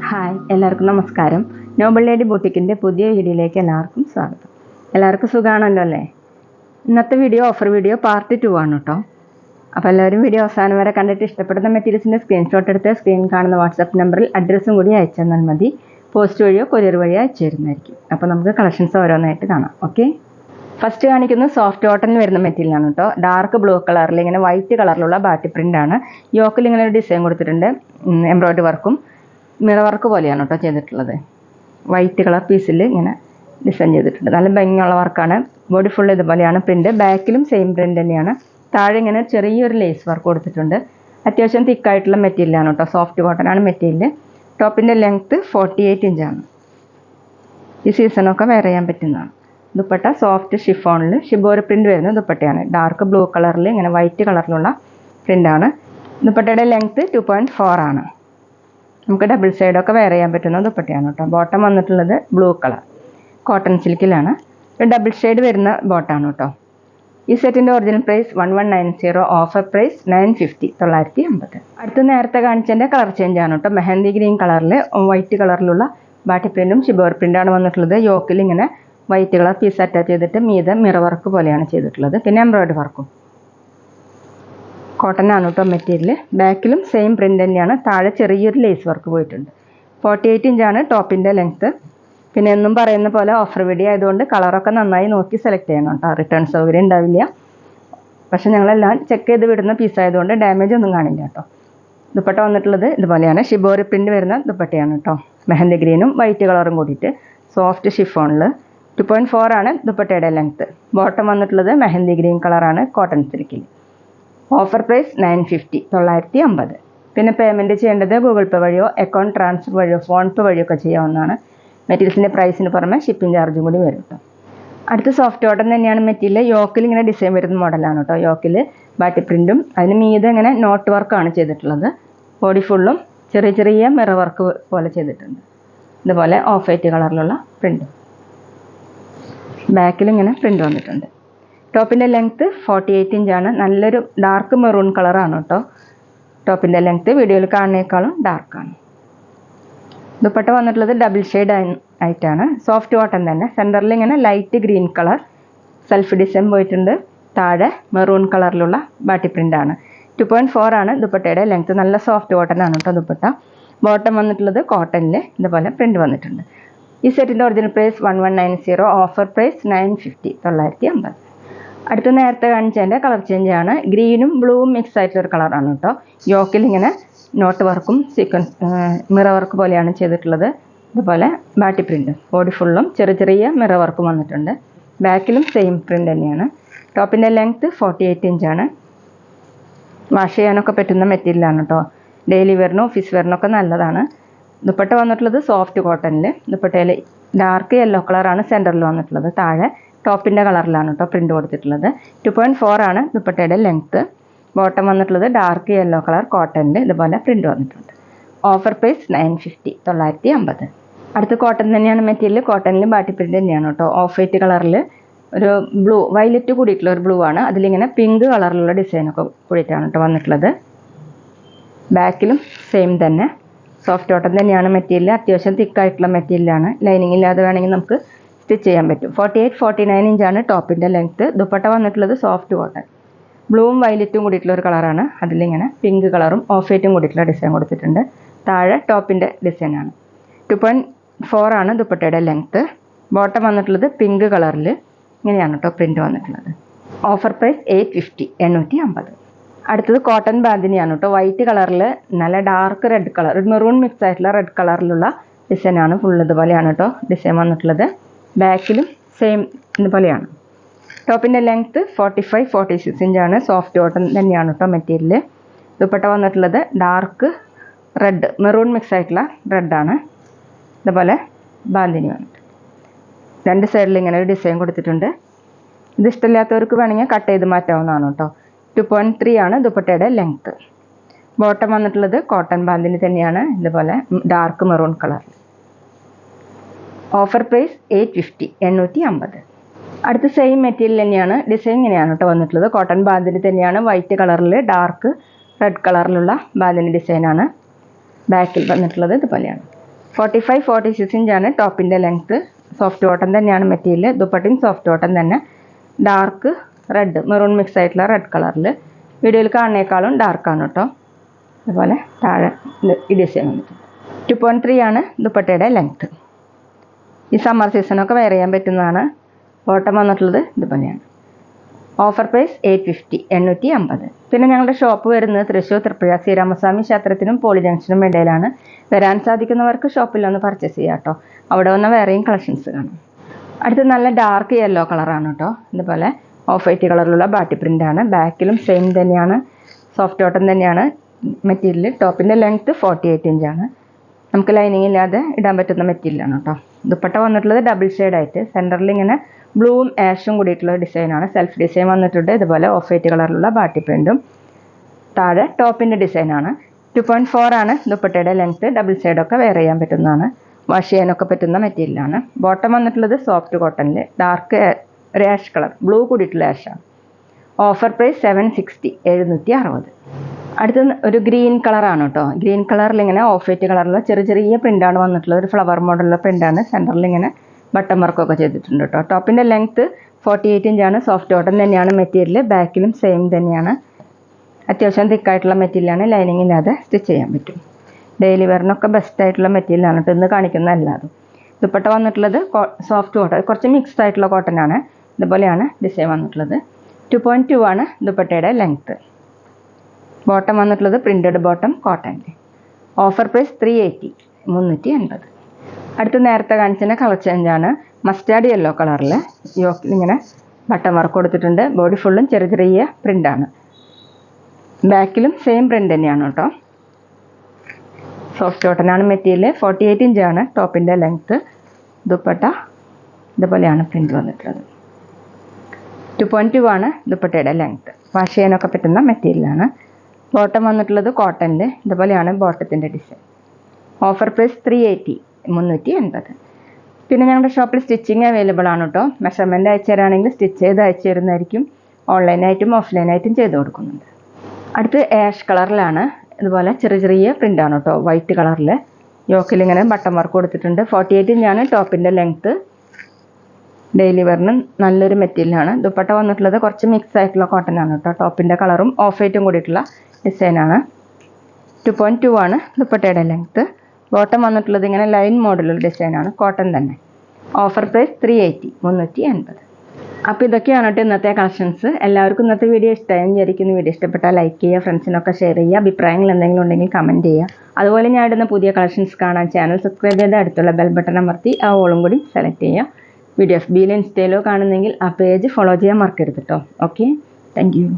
Hi, എല്ലാവർക്കും നമസ്കാരം. Noble lady ബൊട്ടിക്കിൻ്റെ പുതിയ വീഡിയോയിലേക്ക് എല്ലാവർക്കും സ്വാഗതം. എല്ലാവർക്കും സുഖമാണല്ലോ അല്ലേ? ഇന്നത്തെ വീഡിയോ ഓഫർ വീഡിയോ പാർട്ട് 2 ആണ് കേട്ടോ. അപ്പോൾ എല്ലാവരും വീഡിയോ അവസാനം വരെ കണ്ടിട്ട് ഇഷ്ടപ്പെടുന്ന മെറ്റീരിയൽസിൻ്റെ സ്ക്രീൻഷോട്ട് എടുത്ത് സ്ക്രീൻ കാണുന്ന വാട്സാപ്പ് നമ്പറിൽ അഡ്രസ്സും കൂടി അയച്ചു തന്നാൽ മതി. പോസ്റ്റ് വഴിയോ കൊറിയർ വഴിയോ അയച്ചു തരുന്നതായിരിക്കും. അപ്പോൾ നമുക്ക് കളക്ഷൻസ് ഓരോന്നായിട്ട് കാണാം. ഓക്കെ, ഫസ്റ്റ് കാണിക്കുന്നത് സോഫ്റ്റ് കോട്ടണിൽ വരുന്ന മെറ്റീരിയലാണ് കേട്ടോ. ഡാർക്ക് ബ്ലൂ കളറിൽ ഇങ്ങനെ വൈറ്റ് കളറിലുള്ള ബാറ്റി പ്രിൻ്റാണ്. യോക്കിൽ ഇങ്ങനെ ഒരു ഡിസൈൻ കൊടുത്തിട്ടുണ്ട്. എംബ്രോയ്ഡറി വർക്കും മിറർ വർക്ക് പോലെയാണ് കേട്ടോ ചെയ്തിട്ടുള്ളത്. വൈറ്റ് കളർ പീസിൽ ഇങ്ങനെ ഡിസൈൻ ചെയ്തിട്ടുണ്ട്. നല്ല ഭംഗിയുള്ള വർക്കാണ്. ബോഡി ഫുൾ ഇതുപോലെയാണ് പ്രിൻ്റ്. ബാക്കിലും സെയിം പ്രിൻ്റ് തന്നെയാണ്. താഴെ ഇങ്ങനെ ചെറിയൊരു ലേസ് വർക്ക് കൊടുത്തിട്ടുണ്ട്. അത്യാവശ്യം തിക്കായിട്ടുള്ള മെറ്റീരിയലാണ് കേട്ടോ. സോഫ്റ്റ് കോട്ടനാണ് മെറ്റീരിയൽ. ടോപ്പിൻ്റെ ലെങ്ത്ത് 48 ഇഞ്ചാണ്. ഈ സീസണൊക്കെ വെയർ ചെയ്യാൻ പറ്റുന്നതാണ്. ദുപ്പട്ട സോഫ്റ്റ് ഷിഫോണിൽ ഷിബോറി പ്രിൻ്റ് വരുന്ന ദുപ്പട്ടയാണ്. ഡാർക്ക് ബ്ലൂ കളറിൽ ഇങ്ങനെ വൈറ്റ് കളറിലുള്ള പ്രിൻ്റാണ്. ദുപ്പട്ടയുടെ ലെങ്ത്ത് 2.4 ആണ്. നമുക്ക് ഡബിൾ സൈഡൊക്കെ വെയർ ചെയ്യാൻ പറ്റുന്ന ദുപ്പട്ടയാണ് കേട്ടോ. ബോട്ടം വന്നിട്ടുള്ളത് ബ്ലൂ കളർ കോട്ടൺ സിൽക്കിലാണ്. ഡബിൾ ഷെയ്ഡ് വരുന്ന ബോട്ടാണ് കേട്ടോ. ഈ സെറ്റിൻ്റെ ഒറിജിനൽ പ്രൈസ് 1190, ഓഫർ പ്രൈസ് 950, 950. അടുത്ത് നേരത്തെ കാണിച്ചതിൻ്റെ കളർ ചേഞ്ച് ആണ് കേട്ടോ. മെഹന്തി ഗ്രീൻ കളറിൽ വൈറ്റ് കളറിലുള്ള ബാറ്റി പ്രിൻറ്റും ഷിബോർ പ്രിൻ്റാണ് വന്നിട്ടുള്ളത്. യോക്കിൽ ഇങ്ങനെ വൈറ്റ് കളർ പീസ് അറ്റാച്ച് ചെയ്തിട്ട് മീതെ മിറർ വർക്ക് പോലെയാണ് ചെയ്തിട്ടുള്ളത്. പിന്നെ എംബ്രോയ്ഡറി വർക്കും കോട്ടൺ ആണ് കേട്ടോ മെറ്റീരിയൽ. ബാക്കിലും സെയിം പ്രിൻ്റ് തന്നെയാണ്. താഴെ ചെറിയൊരു ലേസ് വർക്ക് പോയിട്ടുണ്ട്. 48 ഇഞ്ചാണ് ടോപ്പിൻ്റെ ലെങ്ത്ത്. പിന്നെ എന്നും പറയുന്ന പോലെ ഓഫർ വീഡിയോ ആയതുകൊണ്ട് കളറൊക്കെ നന്നായി നോക്കി സെലക്ട് ചെയ്യണം കേട്ടോ. റിട്ടേൺ സൗകര്യം ഉണ്ടാവില്ല. പക്ഷേ ഞങ്ങളെല്ലാം ചെക്ക് ചെയ്ത് വിടുന്ന പീസായതുകൊണ്ട് ഡാമേജ് ഒന്നും കാണില്ല കേട്ടോ. ദുപ്പട്ട വന്നിട്ടുള്ളത് ഇതുപോലെയാണ്. ഷിബോറി പ്രിൻ്റ് വരുന്ന ദുപ്പട്ടയാണ് കേട്ടോ. മെഹന്തി ഗ്രീനും വൈറ്റ് കളറും കൂടിയിട്ട് സോഫ്റ്റ് ഷിഫോണിൽ 2.4 ആണ് ദുപ്പട്ടയുടെ ലെങ്ത്ത്. ബോട്ടം വന്നിട്ടുള്ളത് മെഹന്തി ഗ്രീൻ കളറാണ് കോട്ടൺ സിൽക്കിൽ. Offer price 950, 950. പിന്നെ പേയ്മെൻറ്റ് ചെയ്യേണ്ടത് ഗൂഗിൾ പേ വഴിയോ അക്കൗണ്ട് ട്രാൻസ്ഫർ വഴിയോ ഫോൺ പേ വഴിയോ ഒക്കെ ചെയ്യാവുന്നതാണ്. മെറ്റീരിയൽസിൻ്റെ പ്രൈസിന് പുറമെ ഷിപ്പിംഗ് ചാർജും കൂടി വരും കേട്ടോ. അടുത്ത് സോഫ്റ്റ് കോട്ടൺ തന്നെയാണ് മെറ്റീരിയൽ. യോക്കിൽ ഇങ്ങനെ ഡിസൈൻ വരുന്ന മോഡലാണ് കേട്ടോ. യോക്കിൽ ബാറ്റി പ്രിൻറ്റും അതിന് മീതെ ഇങ്ങനെ നോട്ട് വർക്കാണ് ചെയ്തിട്ടുള്ളത്. ബോഡി ഫുള്ളും ചെറിയ ചെറിയ മിറർ വർക്ക് പോലെ ചെയ്തിട്ടുണ്ട്. ഇതുപോലെ ഓഫ് വൈറ്റ് കളറിലുള്ള പ്രിൻ്റ്. ബാക്കിൽ ഇങ്ങനെ പ്രിൻ്റ് വന്നിട്ടുണ്ട്. ടോപ്പിൻ്റെ ലെങ്ത്ത് 48 ഇഞ്ചാണ്. നല്ലൊരു ഡാർക്ക് മെറൂൺ കളറാണ് കേട്ടോ. ടോപ്പിൻ്റെ ലെങ്ത്ത് വീഡിയോയിൽ കാണുന്നേക്കാളും ഡാർക്കാണ്. ദുപ്പട്ട വന്നിട്ടുള്ളത് ഡബിൾ ഷെയ്ഡ് ആയിട്ടാണ്. സോഫ്റ്റ് കോട്ടൺ തന്നെ. സെൻറ്ററിൽ ഇങ്ങനെ light green colour self design പോയിട്ടുണ്ട്. താഴെ മെറൂൺ കളറിലുള്ള ബാറ്റി പ്രിൻ്റാണ്. 2.4 ആണ് ദുപ്പട്ടയുടെ ലെങ്ത്ത്. നല്ല സോഫ്റ്റ് കോട്ടൺ ആണ് കേട്ടോ ദുപ്പട്ട. ബോട്ടം വന്നിട്ടുള്ളത് കോട്ടണിൽ ഇതുപോലെ പ്രിൻ്റ് വന്നിട്ടുണ്ട്. ഈ സെറ്റിൻ്റെ ഒറിജിനൽ പ്രൈസ് 1190, ഓഫർ പ്രൈസ് 950, 950. അടുത്ത നേരത്തെ കാണിച്ചതിൻ്റെ കളർ ചേഞ്ച് ആണ്. ഗ്രീനും ബ്ലൂവും മിക്സ് ആയിട്ടുള്ളൊരു കളറാണ് കേട്ടോ. യോക്കിൽ ഇങ്ങനെ നോട്ട് വർക്കും സീക്വൻസ് മിറർ വർക്ക് പോലെയാണ് ചെയ്തിട്ടുള്ളത്. ഇതുപോലെ ബാറ്റി പ്രിൻ്റ്. ബോഡി ഫുള്ളും ചെറിയ ചെറിയ മിറർ വർക്കും വന്നിട്ടുണ്ട്. ബാക്കിലും സെയിം പ്രിൻ്റ് തന്നെയാണ്. ടോപ്പിൻ്റെ ലെങ്ത്ത് 48 ഇഞ്ചാണ്. വാഷ് ചെയ്യാനൊക്കെ പറ്റുന്ന മെറ്റീരിയലാണ് കേട്ടോ. ഡെയിലി വെയറിനും ഓഫീസ് വെയറിനൊക്കെ നല്ലതാണ്. ദുപ്പട്ട വന്നിട്ടുള്ളത് സോഫ്റ്റ് കോട്ടണിൽ. ദുപ്പട്ടയിൽ ഡാർക്ക് യെല്ലോ കളറാണ് സെൻറ്ററിൽ വന്നിട്ടുള്ളത്. താഴെ ടോപ്പിൻ്റെ കളറിലാണ് കേട്ടോ പ്രിൻ്റ് കൊടുത്തിട്ടുള്ളത്. 2.4 ആണ് ദുപ്പട്ടയുടെ ലെങ്ത്ത്. ബോട്ടം വന്നിട്ടുള്ളത് ഡാർക്ക് യെല്ലോ കളർ കോട്ടണിൽ ഇതുപോലെ പ്രിൻ്റ് വന്നിട്ടുണ്ട്. Offer price 950, 950. അടുത്ത് കോട്ടൺ തന്നെയാണ് മെറ്റീരിയൽ. കോട്ടണിൽ ബാറ്റി പ്രിൻ്റ് തന്നെയാണ് കേട്ടോ. ഓഫ് വൈറ്റ് കളറിൽ ഒരു ബ്ലൂ വയലറ്റ് കൂടിയിട്ടുള്ള ഒരു ബ്ലൂ ആണ്. അതിലിങ്ങനെ പിങ്ക് കളറിലുള്ള ഡിസൈനൊക്കെ കൂടിയിട്ടാണ് കേട്ടോ വന്നിട്ടുള്ളത്. ബാക്കിലും സെയിം തന്നെ സോഫ്റ്റ് കോട്ടൺ തന്നെയാണ് മെറ്റീരിയൽ. അത്യാവശ്യം തിക്കായിട്ടുള്ള മെറ്റീരിയലാണ്. ലൈനിങ് ഇല്ലാതെ വേണമെങ്കിൽ നമുക്ക് സ്റ്റിച്ച് ചെയ്യാൻ പറ്റും. 48-49 ഇഞ്ചാണ് ടോപ്പിൻ്റെ ലെങ്ത്ത്. ദുപ്പട്ട വന്നിട്ടുള്ളത് സോഫ്റ്റ് കോട്ടൺ. ബ്ലൂവും വയലറ്റും കൂടിയിട്ടുള്ള ഒരു കളറാണ്. അതിലിങ്ങനെ പിങ്ക് കളറും ഓഫ് വൈറ്റും കൂടിയിട്ടുള്ള ഡിസൈൻ കൊടുത്തിട്ടുണ്ട്. താഴെ ടോപ്പിൻ്റെ ഡിസൈനാണ്. 2.4 ആണ് ദുപ്പട്ടയുടെ ലെങ്ത്ത്. ബോട്ടം വന്നിട്ടുള്ളത് പിങ്ക് കളറിൽ ഇങ്ങനെയാണ് കേട്ടോ പ്രിൻ്റ് വന്നിട്ടുള്ളത്. Offer price 850, 850. അടുത്തത് കോട്ടൺ ബാന്തിനിയാണ് കേട്ടോ. വൈറ്റ് കളറിൽ നല്ല ഡാർക്ക് റെഡ് കളർ, ഒരു മെറൂൺ മിക്സ് ആയിട്ടുള്ള റെഡ് കളറിലുള്ള ഡിസൈനാണ്. ഫുൾ ഇതുപോലെയാണ് കേട്ടോ ഡിസൈൻ വന്നിട്ടുള്ളത്. ബാക്കിലും സെയിം ഇതുപോലെയാണ്. ടോപ്പിൻ്റെ ലെങ്ത്ത് 45-46 ഇഞ്ചാണ്. സോഫ്റ്റ് കോട്ടൺ തന്നെയാണ് കേട്ടോ മെറ്റീരിയൽ. ദുപ്പട്ട വന്നിട്ടുള്ളത് ഡാർക്ക് റെഡ് മെറൂൺ മിക്സ് ആയിട്ടുള്ള റെഡാണ്. ഇതുപോലെ ബാന്തിനി വന്നിട്ട് രണ്ട് സൈഡിൽ ഇങ്ങനെ ഒരു ഡിസൈൻ കൊടുത്തിട്ടുണ്ട്. ഇത് ഇഷ്ടമില്ലാത്തവർക്ക് വേണമെങ്കിൽ കട്ട് ചെയ്ത് മാറ്റാവുന്നതാണ് കേട്ടോ. 2.3 ആണ് ദുപ്പട്ടയുടെ ലെങ്ത്ത്. ബോട്ടം വന്നിട്ടുള്ളത് കോട്ടൺ ബാന്തിനി തന്നെയാണ്. ഇതുപോലെ dark maroon colour. Offer price 850, 850. അടുത്ത സെയിം മെറ്റീരിയൽ തന്നെയാണ്. ഡിസൈൻ ഇങ്ങനെയാണ് കേട്ടോ വന്നിട്ടുള്ളത്. കോട്ടൺ ബാന്തിനി തന്നെയാണ്. വൈറ്റ് കളറിൽ ഡാർക്ക് റെഡ് കളറിലുള്ള ബാന്തിനി ഡിസൈനാണ്. ബാക്കിൽ വന്നിട്ടുള്ളത് ഇതുപോലെയാണ്. 45-46 ഇഞ്ചാണ് ടോപ്പിൻ്റെ ലെങ്ത്ത്. സോഫ്റ്റ് കോട്ടൺ തന്നെയാണ് മെറ്റീരിയൽ. ദുപ്പട്ടയും സോഫ്റ്റ് കോട്ടൺ തന്നെ. ഡാർക്ക് റെഡ്, മെറൂൺ മിക്സ് ആയിട്ടുള്ള റെഡ് കളറിൽ. വീഡിയോയിൽ കാണുന്നേക്കാളും ഡാർക്കാണ് കേട്ടോ. അതുപോലെ താഴെ ഈ ഡിസൈൻ വന്നിട്ടുണ്ട്. 2.3 ആണ് ദുപ്പട്ടയുടെ ലെങ്ത്ത്. ഈ സമ്മർ സീസണൊക്കെ വെയർ ചെയ്യാൻ പറ്റുന്നതാണ്. ബോട്ടം വന്നിട്ടുള്ളത് ഇതുപോലെയാണ്. Offer price 850, 850. പിന്നെ ഞങ്ങളുടെ ഷോപ്പ് വരുന്നത് തൃശ്ശൂർ തൃപ്പുഴ ശ്രീരാമസ്വാമി ക്ഷേത്രത്തിനും പോളി ജംഗ്ഷനും ഇടയിലാണ്. വരാൻ സാധിക്കുന്നവർക്ക് ഷോപ്പിൽ ഒന്ന് പർച്ചേസ് ചെയ്യാം കേട്ടോ. അവിടെ വന്ന് വേറെയും കളക്ഷൻസ് കാണും. അടുത്ത് നല്ല ഡാർക്ക് യെല്ലോ കളറാണ് കേട്ടോ. ഇതുപോലെ ഓഫ് വൈറ്റ് കളറിലുള്ള ബാട്ടി പ്രിൻ്റാണ്. ബാക്കിലും സെയിം തന്നെയാണ്. സോഫ്റ്റ് കോട്ടൺ തന്നെയാണ് മെറ്റീരിയൽ. ടോപ്പിൻ്റെ ലെങ്ത്ത് 48 ഇഞ്ചാണ്. നമുക്ക് ലൈനിങ് ഇല്ലാതെ ഇടാൻ പറ്റുന്ന മെറ്റീരിയലാണ് കേട്ടോ. ദുപ്പട്ട വന്നിട്ടുള്ളത് ഡബിൾ ഷെയ്ഡായിട്ട് സെൻറ്ററിൽ ഇങ്ങനെ ബ്ലൂവും ആഷും കൂടിയിട്ടുള്ള ഡിസൈനാണ്. സെൽഫ് ഡിസൈൻ വന്നിട്ടുണ്ട്. ഇതുപോലെ ഓഫ് വൈറ്റ് കളറിലുള്ള ബാട്ടി പ്രിൻറ്റും. താഴെ ടോപ്പിൻ്റെ ഡിസൈനാണ്. 2.4 ആണ് ദുപ്പട്ടയുടെ ലെങ്ത്ത്. ഡബിൾ സൈഡൊക്കെ വെയർ ചെയ്യാൻ പറ്റുന്നതാണ്. വാഷ് ചെയ്യാനൊക്കെ പറ്റുന്ന മെറ്റീരിയലാണ്. ബോട്ടം വന്നിട്ടുള്ളത് സോഫ്റ്റ് കോട്ടണിൽ ഡാർക്ക് ഒരു ആഷ് കളർ, ബ്ലൂ കൂടിയിട്ടുള്ള ആഷാണ്. Offer price 760, 760. അടുത്ത ഒരു ഗ്രീൻ കളറാണ് കേട്ടോ. ഗ്രീൻ കളറിൽ ഇങ്ങനെ ഓഫ് വൈറ്റ് കളറിലുള്ള ചെറിയ പ്രിൻ്റാണ് വന്നിട്ടുള്ളത്. ഒരു ഫ്ലവർ മോഡലുള്ള പ്രിൻ്റാണ്. സെൻറ്ററിൽ ഇങ്ങനെ ബട്ടൺ വർക്കൊക്കെ ചെയ്തിട്ടുണ്ട് കേട്ടോ. ടോപ്പിൻ്റെ ലെങ്ത്ത് 48 ഇഞ്ചാണ്. സോഫ്റ്റ് കോട്ടൺ തന്നെയാണ് മെറ്റീരിയൽ. ബാക്കിലും സെയിം തന്നെയാണ്. അത്യാവശ്യം തിക്കായിട്ടുള്ള മെറ്റീരിയലാണ്. ലൈനിങ് ഇല്ലാതെ സ്റ്റിച്ച് ചെയ്യാൻ പറ്റും. ഡെയിലി വെയറിനൊക്കെ ബെസ്റ്റ് ആയിട്ടുള്ള മെറ്റീരിയലാണ് കേട്ടോ. ഇന്ന് കാണിക്കുന്ന എല്ലാതും. ദുപ്പട്ട വന്നിട്ടുള്ളത് സോഫ്റ്റ് കോട്ടൺ, കുറച്ച് മിക്സ്ഡ് ആയിട്ടുള്ള കോട്ടനാണ്. ഇതുപോലെയാണ് ഡിസൈൻ വന്നിട്ടുള്ളത്. 2.2 ആണ് ദുപ്പട്ടയുടെ ലെങ്ത്ത്. ബോട്ടം വന്നിട്ടുള്ളത് പ്രിൻറ്റഡ് ബോട്ടം കോട്ടൻ്റെ. Offer price 380, 380. അടുത്ത് നേരത്തെ കാണിച്ചതിൻ്റെ കളർ ചേഞ്ചാണ്. മസ്റ്റാർഡ് യെല്ലോ കളറിൽ യോക്കിൽ ഇങ്ങനെ ബട്ടൺ വർക്ക് കൊടുത്തിട്ടുണ്ട്. ബോഡി ഫുള്ളും ചെറിയ പ്രിൻ്റാണ്. ബാക്കിലും സെയിം പ്രിൻ്റ് തന്നെയാണ് കേട്ടോ. സോഫ്റ്റ് കോട്ടനാണ് മെറ്റീരിയൽ. 48 ഇഞ്ചാണ് ടോപ്പിൻ്റെ ലെങ്ത്ത്. ദുപ്പട്ട ഇതുപോലെയാണ് പ്രിൻ്റ് വന്നിട്ടുള്ളത്. 2.2 ആണ് ദുപ്പട്ടയുടെ ലെങ്ത്ത്. വാഷ് ചെയ്യാനൊക്കെ പറ്റുന്ന മെറ്റീരിയലാണ്. ബോട്ടം വന്നിട്ടുള്ളത് കോട്ടണിൽ. ഇതുപോലെയാണ് ബോട്ടത്തിൻ്റെ ഡിസൈൻ. Offer price 380, 380. പിന്നെ ഞങ്ങളുടെ ഷോപ്പിൽ സ്റ്റിച്ചിങ് അവൈലബിൾ ആണ് കേട്ടോ. മെഷർമെൻറ്റ് അയച്ചു തരാണെങ്കിൽ സ്റ്റിച്ച് ചെയ്ത് അയച്ചു തരുന്നതായിരിക്കും. ഓൺലൈനായിട്ടും ഓഫ്ലൈനായിട്ടും ചെയ്ത് കൊടുക്കുന്നുണ്ട്. അടുത്ത് ആഷ് കളറിലാണ്. ഇതുപോലെ ചെറിയ പ്രിൻ്റാണ് കേട്ടോ. വൈറ്റ് കളറിൽ യോക്കിൽ ഇങ്ങനെ ബട്ടൺ വർക്ക് കൊടുത്തിട്ടുണ്ട്. 48 ഇഞ്ചാണ് ടോപ്പിൻ്റെ ലെങ്ത്ത്. ഡെയിലി വെയറിന് നല്ലൊരു മെറ്റീരിയലാണ്. ദുപ്പട്ട വന്നിട്ടുള്ളത് കുറച്ച് മിക്സ് ആയിട്ടുള്ള കോട്ടനാണ് കേട്ടോ. ടോപ്പിൻ്റെ കളറും ഓഫ് വൈറ്റും കൂടിയിട്ടുള്ള ഡിസൈനാണ്. 2.2 ആണ് ദുപ്പട്ടയുടെ ലെങ്ത്ത്. ബോട്ടം വന്നിട്ടുള്ളത് ഇങ്ങനെ ലൈൻ മോഡലുള്ള ഡിസൈനാണ്. കോട്ടൺ തന്നെ. Offer price 380, 380. അപ്പോൾ ഇതൊക്കെയാണ് കേട്ടോ ഇന്നത്തെ കളക്ഷൻസ്. എല്ലാവർക്കും ഇന്നത്തെ വീഡിയോ ഇഷ്ടമായി വിചാരിക്കുന്നു. വീഡിയോ ഇഷ്ടപ്പെട്ടാൽ ലൈക്ക് ചെയ്യുക, ഫ്രണ്ട്സിനൊക്കെ ഷെയർ ചെയ്യുക. അഭിപ്രായങ്ങൾ എന്തെങ്കിലും ഉണ്ടെങ്കിൽ കമൻറ്റ് ചെയ്യുക. അതുപോലെ ഞാൻ ഇടുന്ന പുതിയ കളക്ഷൻസ് കാണാൻ ചാനൽ സബ്സ്ക്രൈബ് ചെയ്ത് അടുത്തുള്ള ബെൽ ബട്ടൺ അമർത്തി ആ ഓളും കൂടി സെലക്ട് ചെയ്യുക. വീഡിയോ FB ഇൻസ്റ്റയിലോ കാണുന്നെങ്കിൽ ആ പേജ് ഫോളോ ചെയ്യാൻ മറക്കരുത് കേട്ടോ. Okay, thank you.